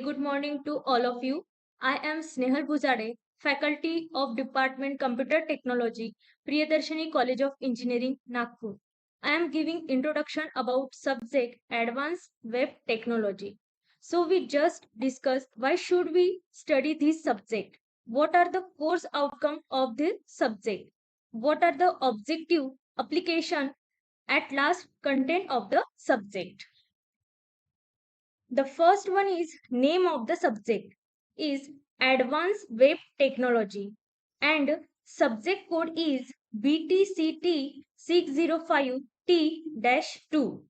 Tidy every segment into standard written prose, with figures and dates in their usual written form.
Good morning to all of you. I am Snehal Bhujade, Faculty of Department Computer Technology, Priyadarshini College of Engineering, Nagpur. I am giving introduction about subject Advanced Web Technology. So we just discussed why should we study this subject? What are the course outcome of this subject? What are the objective application at last content of the subject? The first one is name of the subject is Advanced Web Technology and subject code is BTCT 605T-2.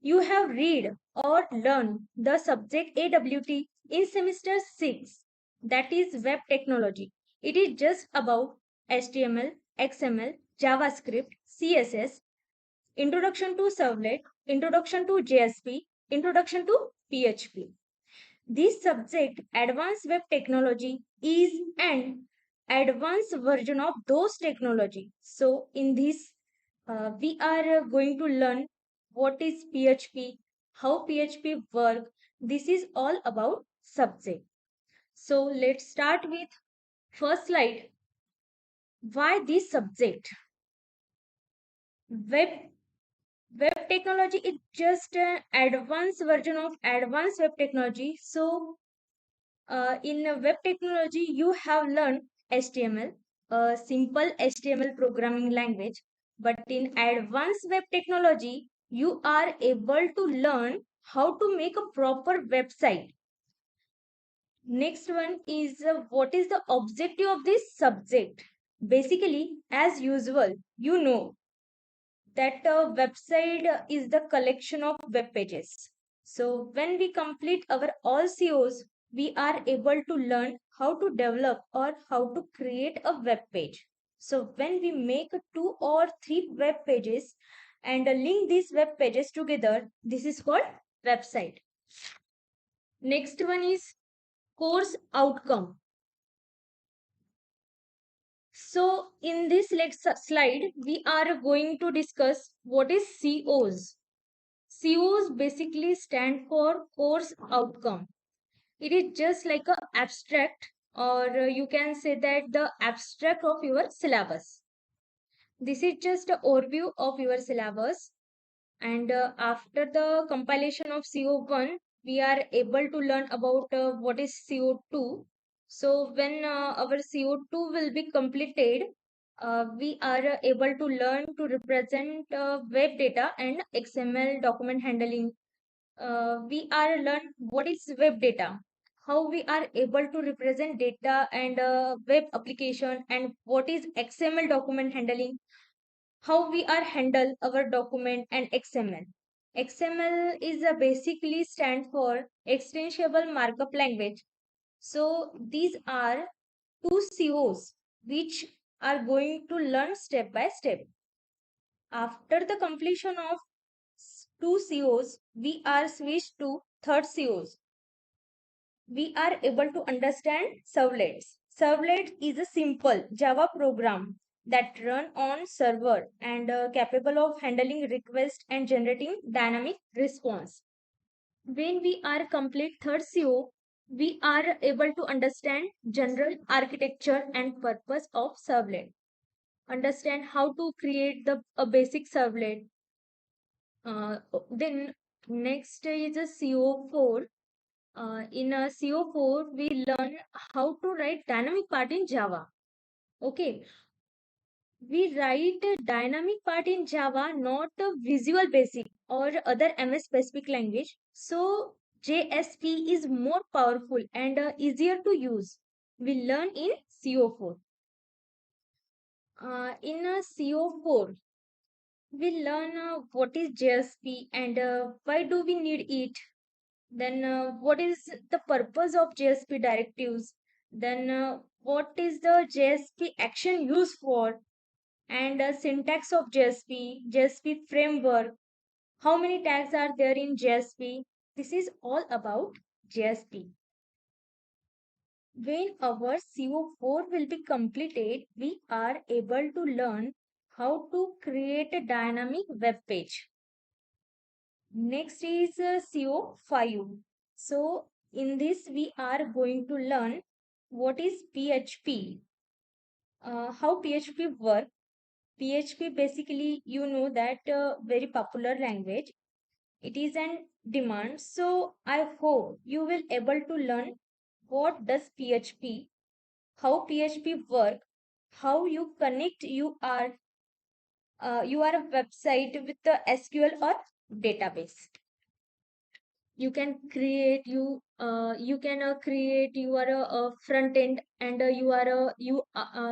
You have read or learned the subject AWT in semester 6, that is web technology. It is just about HTML, XML, JavaScript, CSS, Introduction to Servlet, Introduction to JSP, Introduction to PHP. This subject, Advanced Web Technology, is an advanced version of those technology. So, in this, we are going to learn what is PHP, how PHP work. This is all about subject. So, let's start with first slide. Why this subject? Web Web technology is just an advanced version of advanced web technology. So, in web technology, you have learned HTML, a simple HTML programming language. But in advanced web technology, you are able to learn how to make a proper website. Next one is what is the objective of this subject? Basically, as usual, you know that a website is the collection of web pages. So when we complete our all COs, we are able to learn how to develop or how to create a web page. So when we make two or three web pages and link these web pages together, this is called website. Next one is course outcome. So in this next slide, we are going to discuss what is COs. COs basically stand for course outcome. It is just like a abstract, or you can say that the abstract of your syllabus. This is just an overview of your syllabus, and after the compilation of CO1, we are able to learn about what is CO2. So when our CO2 will be completed, we are able to learn to represent web data and XML document handling. We are learn what is web data, how we are able to represent data and web application, and what is XML document handling, how we are handle our document and XML. XML is a basically stand for extensible markup language. So these are two COs which are going to learn step by step. After the completion of two COs, we are switched to third COs. We are able to understand servlets. Servlet is a simple Java program that run on server and capable of handling request and generating dynamic response. When we are complete third CO, we are able to understand general architecture and purpose of servlet. Understand how to create the a basic servlet. Then next is a CO4. In a CO4, we learn how to write dynamic part in Java. Okay, we write a dynamic part in Java, not a Visual Basic or other MS specific language. So JSP is more powerful and easier to use. We learn in CO4. In a CO4, we learn what is JSP and why do we need it. Then, what is the purpose of JSP directives? Then, what is the JSP action used for? And syntax of JSP, JSP framework. How many tags are there in JSP? This is all about JSP. When our CO4 will be completed, we are able to learn how to create a dynamic web page. Next is CO5. So In this, we are going to learn what is PHP, how PHP works. PHP basically, you know that very popular language. It is an demand. So I hope you will able to learn what does PHP, how PHP work, how you connect you are a website with the SQL or database. You can create you can create your front end and you are a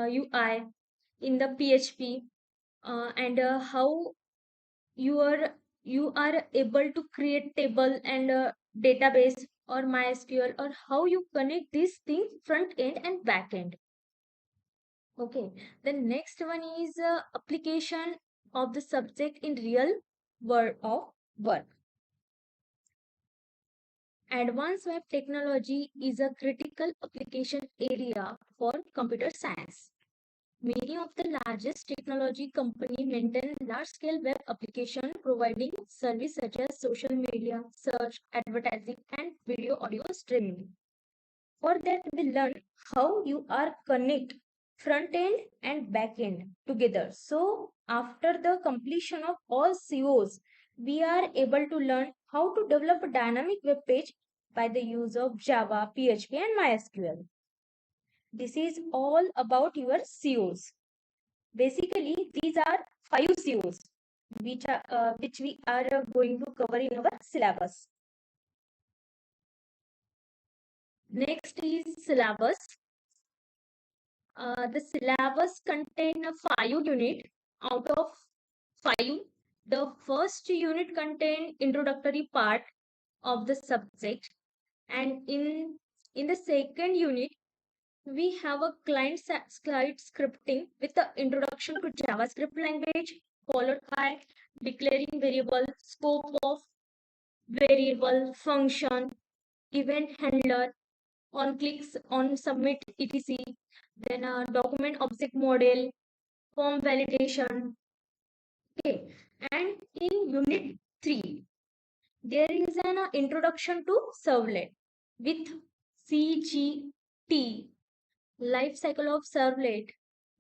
UI in the PHP and how you are able to create table and database or MySQL or how you connect these things front end and back end. Okay, the next one is application of the subject in real world of work. Advanced web technology is a critical application area for computer science. Many of the largest technology companies maintain large-scale web applications providing services such as social media, search, advertising, and video audio streaming. For that, we learn how you are connect front end and back end together. So after the completion of all COs, we are able to learn how to develop a dynamic web page by the use of Java, PHP, and MySQL. This is all about your COs. Basically, these are 5 COs which we are going to cover in our syllabus. Next is syllabus. The syllabus contain 5 units out of 5. The first unit contain introductory part of the subject, and in the second unit we have a client-side scripting with the introduction to JavaScript language, followed by declaring variable, scope of variable, function, event handler, on clicks on submit etc. Then a document object model, form validation. Okay, and in unit 3, there is an introduction to servlet with CGT, life cycle of servlet,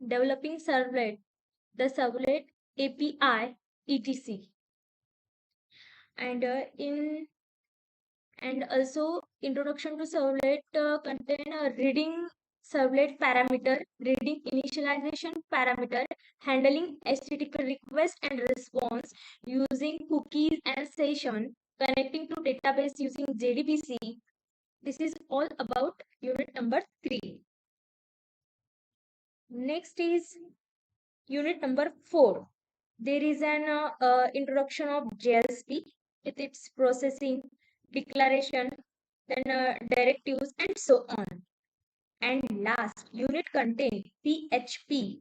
developing servlet, the servlet API, etc. And and also introduction to servlet contain a reading servlet parameter, reading initialization parameter, handling HTTP request and response using cookies and session, connecting to database using JDBC. This is all about unit number 3. Next is unit number 4. There is an introduction of JSP with its processing, declaration, then directives, and so on. And last, unit contain PHP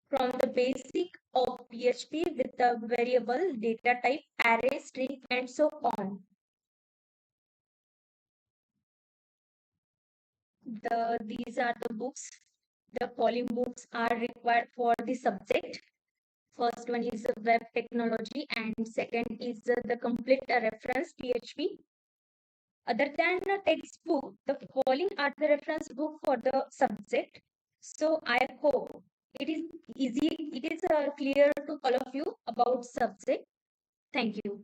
from the basic of PHP with the variable, data type, array, string, and so on. These are the books. The following books are required for the subject. First one is web technology and second is the complete reference PHP. Other than the textbook, the following are the reference book for the subject. So I hope it is easy, it is clear to all of you about subject. Thank you.